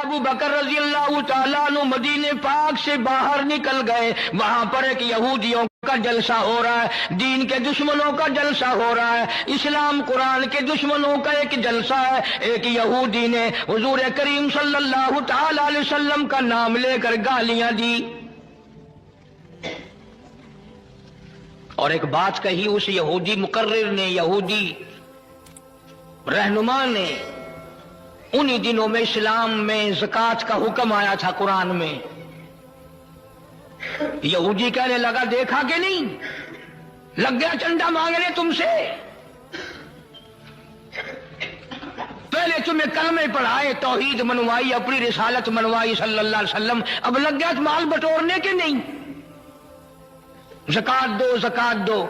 अबू बकर रजी अल्लाह तआला अन्हु मदीने पाक से बाहर निकल गए। वहां पर एक यहूदियों का जलसा हो रहा है, दीन के दुश्मनों का जलसा हो रहा है, इस्लाम कुरान के दुश्मनों का एक जलसा है। एक यहूदी ने हुजूर करीम सल्लल्लाहु तआला अलैहि वसल्लम का नाम लेकर गालियां दी और एक बात कही उस यहूदी मुकर्रिर ने, यहूदी रहनुमा ने। उन्हीं दिनों में इस्लाम में ज़कात का हुक्म आया था कुरान में। यहूदी कहने लगा देखा कि नहीं, लग गया चंदा मांगने तुमसे। पहले तुम्हें कलमे पढ़ाए, तौहीद मनवाई, अपनी रिसालत मनवाई सल्लल्लाहु अलैहि वसल्लम, अब लग गया माल बटोरने के नहीं, ज़कात दो ज़कात दो।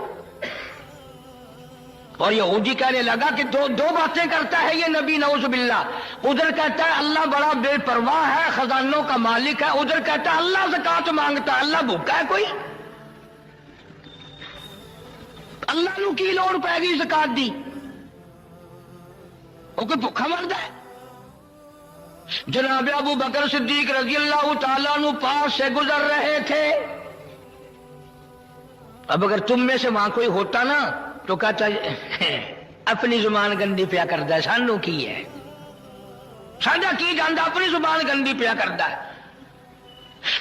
और यहूदी कहने लगा कि दो बातें करता है ये नबी, नऊज़ुबिल्लाह। उधर कहता है अल्लाह बड़ा बेपरवाह है, खजानों का मालिक है, उधर कहता है अल्लाह ज़कात मांगता है। अल्लाह भूखा है कोई? अल्लाह नू की लोड़ पै गई ज़कात दी? वो कोई भूखा मर्द है? जनाब अबू बकर सिद्दीक रज़ी अल्लाह तआला अन्हु पास से गुजर रहे थे। अब अगर तुम में से वहां कोई होता ना तो कहता अपनी जुबान गंदी पिया करता है, सानू की है, साझा की जाता, अपनी जुबान गंदी पिया करता है।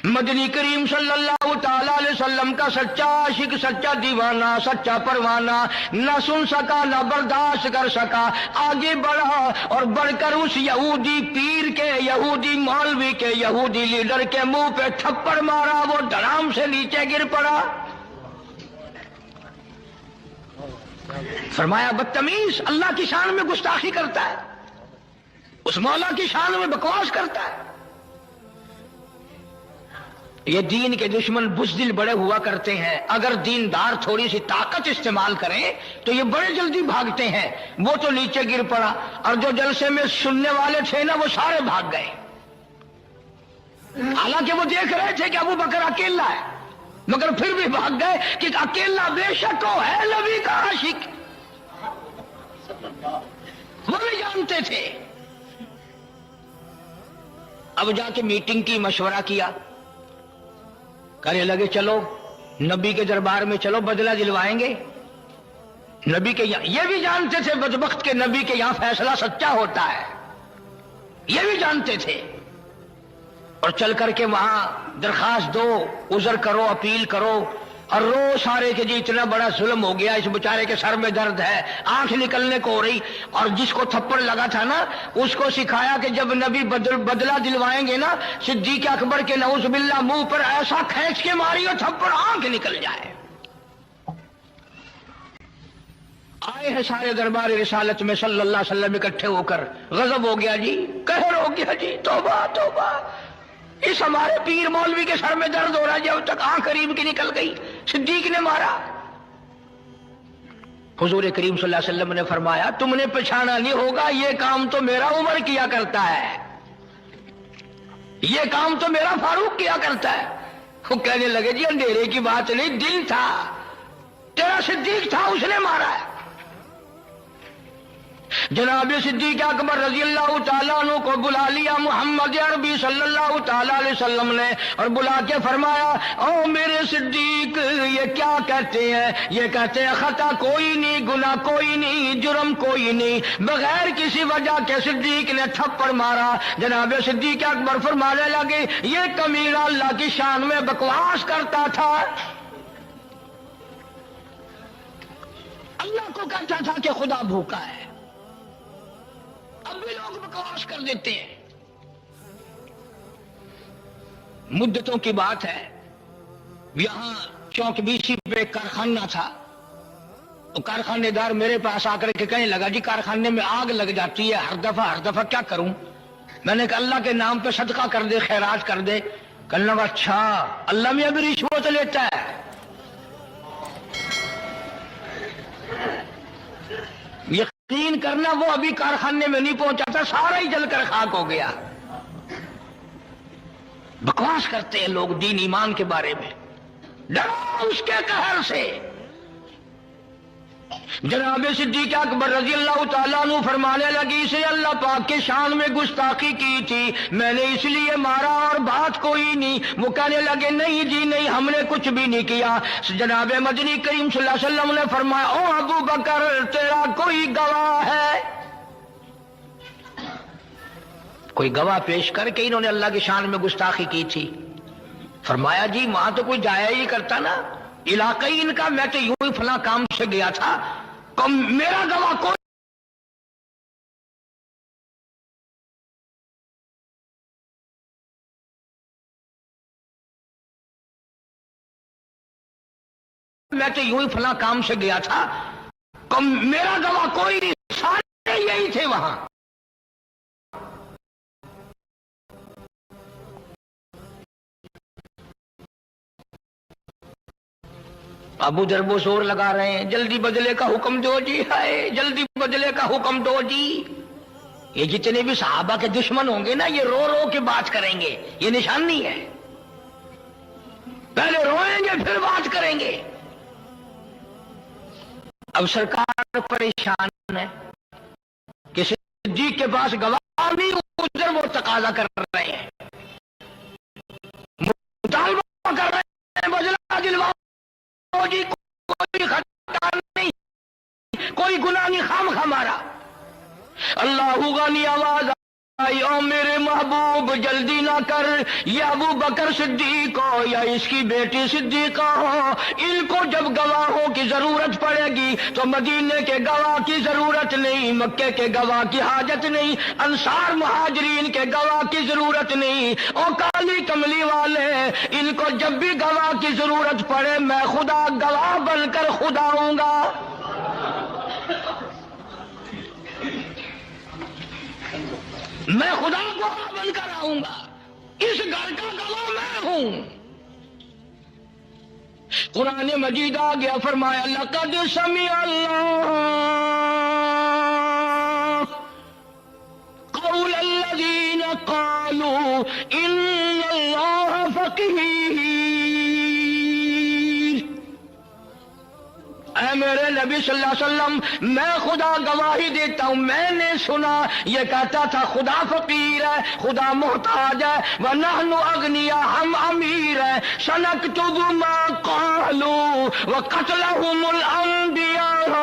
मदनी करीम सल्लल्लाहु तआला अलैहि वसल्लम का सच्चा आशिक, सच्चा दीवाना, सच्चा परवाना न सुन सका, न बर्दाश्त कर सका, आगे बढ़ा और बढ़कर उस यहूदी पीर के, यहूदी मौलवी के, यहूदी लीडर के मुंह पे थप्पड़ मारा। वो धड़ाम से नीचे गिर पड़ा। फरमाया बदतमीज, अल्लाह की शान में गुस्ताखी करता है, उस मौला की शान में बकवास करता है। ये दीन के दुश्मन बुज़दिल बड़े हुआ करते हैं। अगर दीनदार थोड़ी सी ताकत इस्तेमाल करें तो ये बड़े जल्दी भागते हैं। वो तो नीचे गिर पड़ा और जो जलसे में सुनने वाले थे ना वो सारे भाग गए। हालांकि वो देख रहे थे कि अबू बकर अकेला है, मगर फिर भी भाग गए कि अकेला बेशक वो है नबी का आशिक। वो भी जानते थे। अब जाके मीटिंग की, मशवरा किया, कहने लगे चलो नबी के दरबार में चलो, बदला दिलवाएंगे। नबी के यहां, ये भी जानते थे बदबख्त के नबी के यहां फैसला सच्चा होता है, ये भी जानते थे। और चल करके वहां दरखास्त दो, उजर करो, अपील करो और रो सारे के जी इतना बड़ा जुल्म हो गया, इस बेचारे के सर में दर्द है, आंख निकलने को हो रही। और जिसको थप्पड़ लगा था ना उसको सिखाया कि जब नबी बदला दिलवाएंगे ना, सिद्दीक अकबर के नऊज़ुबिल्लाह मुंह पर ऐसा खींच के मारियो थप्पड़ आंख निकल जाए। आए हैं सारे दरबार रिसालत में सल्लल्लाहु अलैहि वसल्लम इकट्ठे होकर। गजब हो गया जी, कहर हो गया जी, तौबा तौबा, इस हमारे पीर मौलवी के सर में दर्द हो रहा है, जब तक आंख करीब की निकल गई, सिद्दीक ने मारा। हुजूर करीम सल्लल्लाहु अलैहि वसल्लम ने फरमाया तुमने पहचाना नहीं होगा, ये काम तो मेरा उमर किया करता है, ये काम तो मेरा फारूक किया करता है। वो कहने लगे जी अंधेरे की बात नहीं, दिल था, तेरा सिद्दीक था, उसने मारा है। जनाब सिद्दीक अकबर रजी अल्लाह तआला अन्हु को बुला लिया मोहम्मद अरबी सल्लल्लाहु तआला अलैहि वसल्लम ने और बुला के फरमाया ओ मेरे सिद्दीक, ये क्या कहते हैं? ये कहते हैं खता कोई नहीं, गुनाह कोई नहीं, जुर्म कोई नहीं। बगैर किसी वजह के सिद्दीक ने थप्पड़ मारा। जनाब सिद्दीक अकबर फरमाने लगे ये कमीना अल्लाह की शान में बकवास करता था, अल्लाह को कहता था कि खुदा भूखा है। अब भी लोग बकवास कर देते हैं। मुद्दतों की बात है, यहां चौक बीसी पे कारखाना था, तो कारखानेदार मेरे पास आकर के कहने लगा जी कारखाने में आग लग जाती है हर दफा क्या करूं? मैंने कहा अल्लाह के नाम पे सदका कर दे, खैरात कर दे। कहने लगा अच्छा अल्लाह में अभी रिश्वत लेता है। यकीन करना वो अभी कारखाने में नहीं पहुंचा था, सारा ही जलकर खाक हो गया। बकवास करते हैं लोग दीन ईमान के बारे में, डरो उसके कहर से। جناب صدیق اکبر رضی اللہ تعالیٰ عنہ فرمانے لگی اسے اللہ پاک کے شان میں گستاخی کی تھی، میں نے اس لیے مارا اور بات کوئی نہیں۔ وہ کہنے لگے نہیں جی نہیں، ہم نے کچھ بھی نہیں کیا۔ جناب مدنی کریم صلی اللہ علیہ وسلم نے فرمایا او ابو بکر تیرا کوئی گواہ ہے؟ کوئی گواہ پیش کر کے انہوں نے اللہ کی شان میں گستاخی کی تھی؟ فرمایا جی وہاں تو کوئی جایا ہی کرتا نا، علاقائی ان کا، میں تو یوں ہی فلاں کام سے گیا تھا، میرا گواہ کوئی میں تو یوں ہی فلاں کام سے گیا تھا، میرا گواہ کوئی نہیں، سارے یہی تھے وہاں۔ ابو دربو زور لگا رہے ہیں جلدی بدلے کا حکم دو جی، ہائے جلدی بدلے کا حکم دو جی۔ یہ جتنے بھی صحابہ کے دشمن ہوں گے نا یہ رو رو کے بات کریں گے، یہ نشانی ہے، پہلے روئیں گے پھر بات کریں گے۔ اب سرکار پریشان ہے کہ صدیق کے پاس گواہ نہیں، ادھر وہ تقاضا کر رہے ہیں، مطالبہ کر رہے ہیں بدلہ دلواؤ جی، کوئی خطا نہیں، کوئی گناہ نہیں، خام خمارا۔ اللہ غنی آواز آئی او میرے محبوب جلدی نہ کر، یہ ابو بکر صدیق ہو یا اس کی بیٹی صدیقہ ہو، ان کو جب گواہوں کی ضرورت پڑے گی تو مدینے کے گواہ کی ضرورت نہیں، مکے کے گواہ کی حاجت نہیں، انصار مہاجرین کے گواہ کی ضرورت نہیں، او کالی کملی والے ان کو جب بھی گواہ کی ضرورت پڑے میں خدا گواہ بن کر خدا ہوں گا۔ میں خدا گواہ بن کر آؤں گا، اس گھر کا گواہ میں ہوں۔ قرآن مجید آ گیا، فرمایا لقد سمع اللہ قول الذین قالوا ان اللہ فقیر۔ اے میرے نبی صلی اللہ علیہ وسلم میں خدا گواہی دیتا ہوں، میں نے سنا یہ کہتا تھا خدا فقیر ہے، خدا محتاج ہے، وَنَحْنُ أَغْنِيَاء ہم امیر ہیں، سَنَكْتُبُ مَا قَالُوا وَقَتْلَهُمُ الْأَنْبِيَاءَ۔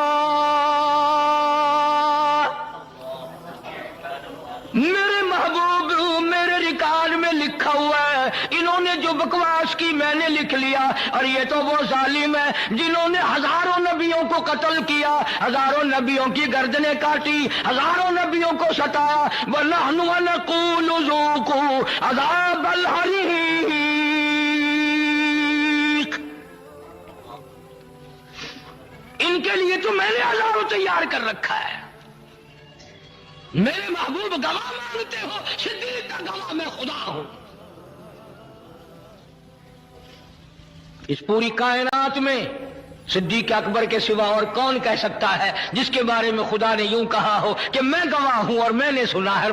میرے محبوب میرے ریکارڈ میں لکھا ہوا ہے، انہوں نے جو بکواس کی میں نے لکھ لیا، اور یہ تو وہ ظالم ہے جنہوں نے ہزاروں نبیوں کو قتل کیا، ہزاروں نبیوں کی گردنیں کاٹی، ہزاروں نبیوں کو ستایا، وَنَحْنُ وَنَقُولُ ذُوقُوا عَذَابَ الْحَرِيقِ۔ ان کے لیے تو میں نے ہزاروں تیار کر رکھا ہے۔ میرے محبوب گواہ مانگتے ہو، صدیق کا گواہ میں خدا ہوں۔ اس پوری کائنات میں صدیق اکبر کے سوا اور کون کہہ سکتا ہے جس کے بارے میں خدا نے یوں کہا ہو کہ میں گواہ ہوں اور میں نے سنا ہے۔